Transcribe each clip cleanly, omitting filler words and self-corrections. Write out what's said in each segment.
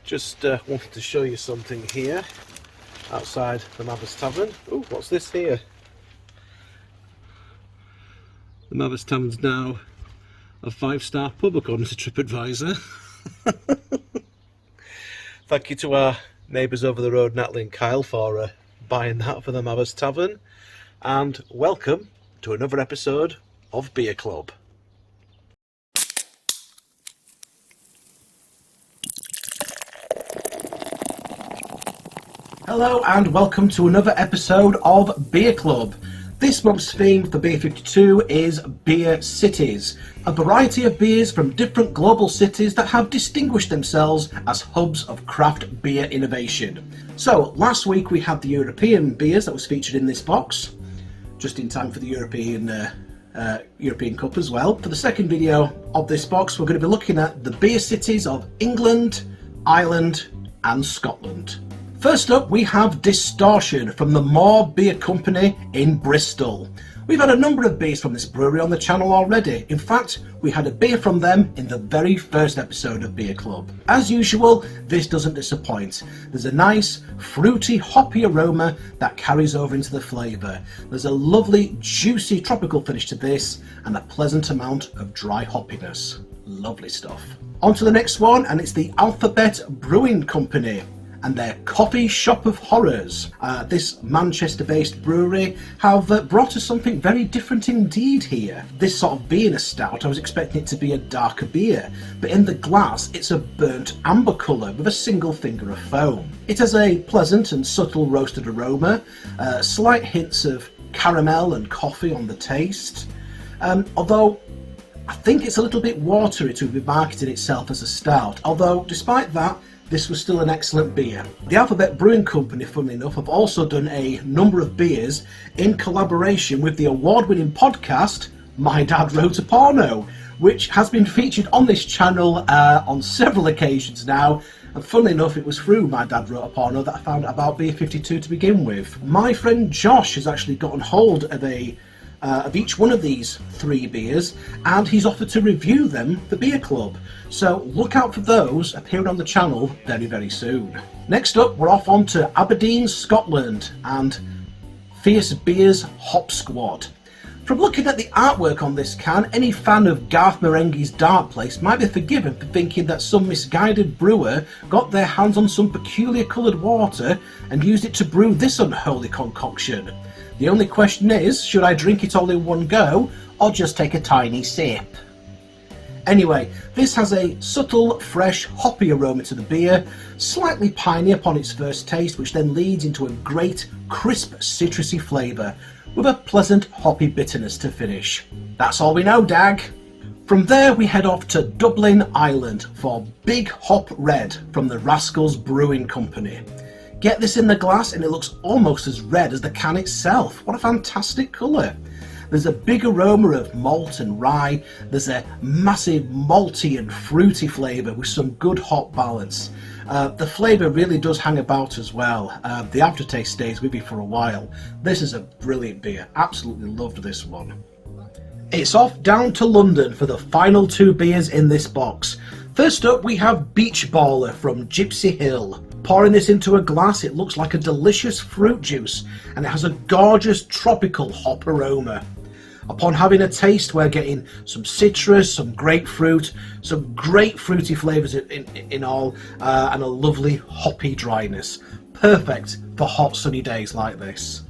Just wanted to show you something here outside the Mabbers Tavern. Oh, what's this here? The Mabbers Tavern's now a 5-star pub according to TripAdvisor. Thank you to our neighbours over the road, Natalie and Kyle, for buying that for the Mabbers Tavern. And welcome to another episode of Beer Club. Hello and welcome to another episode of Beer Club. This month's theme for Beer 52 is Beer Cities, a variety of beers from different global cities that have distinguished themselves as hubs of craft beer innovation. So last week we had the European beers that was featured in this box, just in time for the European Cup as well. For the second video of this box, we're going to be looking at the beer cities of England, Ireland and Scotland. First up, we have Distortion from the Moor Beer Company in Bristol. We've had a number of beers from this brewery on the channel already. In fact, we had a beer from them in the very first episode of Beer Club. As usual, this doesn't disappoint. There's a nice, fruity, hoppy aroma that carries over into the flavour. There's a lovely, juicy tropical finish to this and a pleasant amount of dry hoppiness. Lovely stuff. On to the next one, and it's the Alphabet Brewing Company and their Coffee Shop of Horrors. This Manchester-based brewery have brought us something very different indeed here. This sort of being a stout, I was expecting it to be a darker beer, but in the glass it's a burnt amber colour with a single finger of foam. It has a pleasant and subtle roasted aroma, slight hints of caramel and coffee on the taste, although I think it's a little bit watery to be marketing itself as a stout, although despite that, this was still an excellent beer. The Alphabet Brewing Company, funnily enough, have also done a number of beers in collaboration with the award-winning podcast My Dad Wrote a Porno, which has been featured on this channel on several occasions now. And funnily enough, it was through My Dad Wrote a Porno that I found out about Beer 52 to begin with. My friend Josh has actually gotten hold of each one of these 3 beers, and he's offered to review them for Beer Club. So look out for those appearing on the channel very, very soon. Next up, we're off on to Aberdeen, Scotland, and Fierce Beer's Hop Squad. From looking at the artwork on this can, any fan of Garth Marenghi's Dark Place might be forgiven for thinking that some misguided brewer got their hands on some peculiar coloured water and used it to brew this unholy concoction. The only question is, should I drink it all in one go, or just take a tiny sip? Anyway, this has a subtle, fresh, hoppy aroma to the beer, slightly piney upon its first taste, which then leads into a great, crisp, citrusy flavour, with a pleasant, hoppy bitterness to finish. That's all we know, Dag. From there, we head off to Dublin, Ireland, for Big Hop Red from the Rascals Brewing Company. Get this in the glass and it looks almost as red as the can itself. What a fantastic colour. There's a big aroma of malt and rye. There's a massive malty and fruity flavour with some good hop balance. The flavour really does hang about as well. The aftertaste stays with you for a while. This is a brilliant beer. Absolutely loved this one. It's off down to London for the final 2 beers in this box. First up, we have Beachballer from Gipsy Hill. Pouring this into a glass, it looks like a delicious fruit juice, and it has a gorgeous tropical hop aroma. Upon having a taste, we're getting some citrus, some grapefruit, some great fruity flavours in all, and a lovely hoppy dryness. Perfect for hot sunny days like this.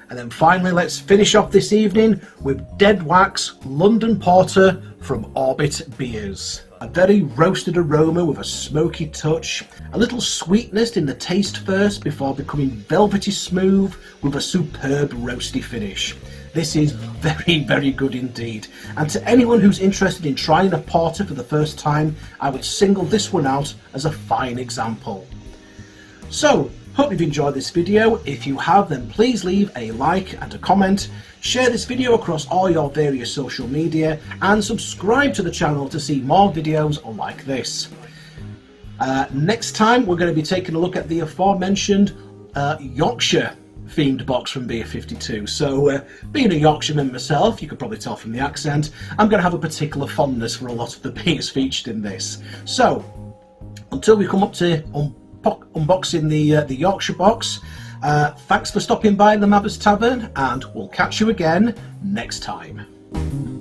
And then finally, let's finish off this evening with Dead Wax London Porter from Orbit Beers. A very roasted aroma with a smoky touch, a little sweetness in the taste first before becoming velvety smooth with a superb roasty finish. This is very, very good indeed. And to anyone who's interested in trying a porter for the first time, I would single this one out as a fine example. So, hope you've enjoyed this video. If you have, then please leave a like and a comment, share this video across all your various social media, and subscribe to the channel to see more videos like this. Next time we're going to be taking a look at the aforementioned Yorkshire themed box from Beer 52. So being a Yorkshireman myself, you could probably tell from the accent, I'm going to have a particular fondness for a lot of the beers featured in this. So until we come up to unboxing the Yorkshire box, thanks for stopping by the Mabbers Tavern, and we'll catch you again next time.